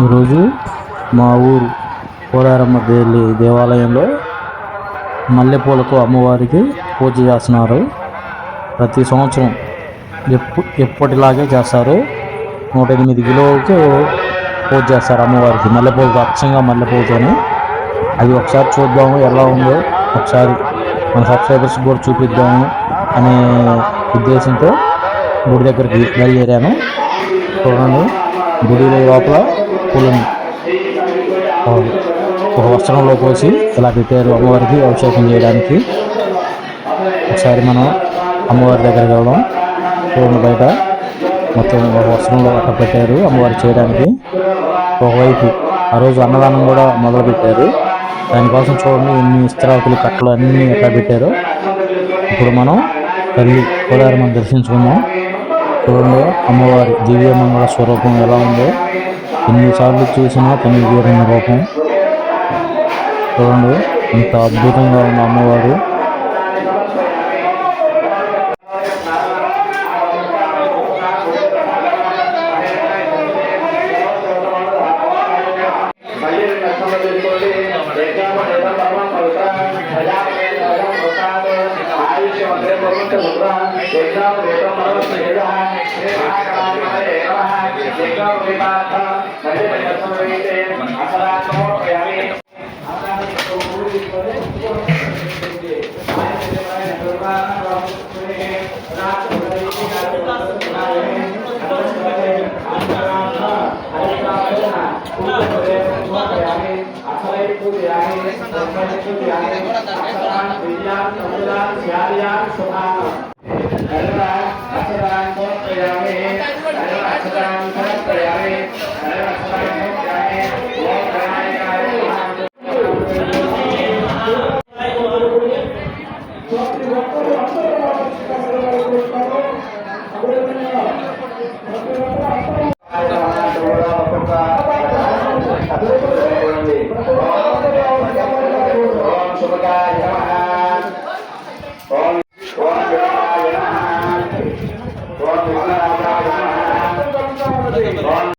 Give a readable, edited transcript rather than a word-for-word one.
ఈరోజు మా ఊరు పోలారమ్మ దేవాలయంలో మల్లెపూలతో అమ్మవారికి పూజ చేస్తున్నారు. ప్రతి సంవత్సరం ఎప్పటిలాగే చేస్తారు. 108 కిలోలతో పూజ చేస్తారు అమ్మవారికి మల్లెపూలతో, అచ్చంగా మల్లెపూలతోని. అది ఒకసారి చూద్దాము ఎలా ఉందో, ఒకసారి మన సబ్స్క్రైబర్స్ కూడా చూపిద్దాము అనే ఉద్దేశంతో గుడి దగ్గరికి బయలుదేరాను. చూడండి, గుడి లోపల పూలను ఒక వస్త్రంలో పోసి ఇలా పెట్టారు అమ్మవారికి అభిషేకం చేయడానికి. ఒకసారి మనం అమ్మవారి దగ్గరికి వెళ్దాం. చూడండి, బయట మొత్తం ఒక వస్త్రంలో అట్లా పెట్టారు అమ్మవారికి చేయడానికి. ఒకవైపు ఆ రోజు అన్నదానం కూడా మొదలుపెట్టారు. దానికోసం చూడండి ఎన్ని ఇస్త్రాకులు, కట్టలు అన్నీ ఎట్లా పెట్టారో. ఇప్పుడు మనం తల్లి పోలారమ్మని దర్శించుకుందాం. చూడండి అమ్మవారి దివ్యమంగళ స్వరూపం ఎలా ఉందో. ఎన్నిసార్లు చూసినా తన తీరని రూపం. చూడండి ఎంత అద్భుతంగా ఉంది అమ్మవారు.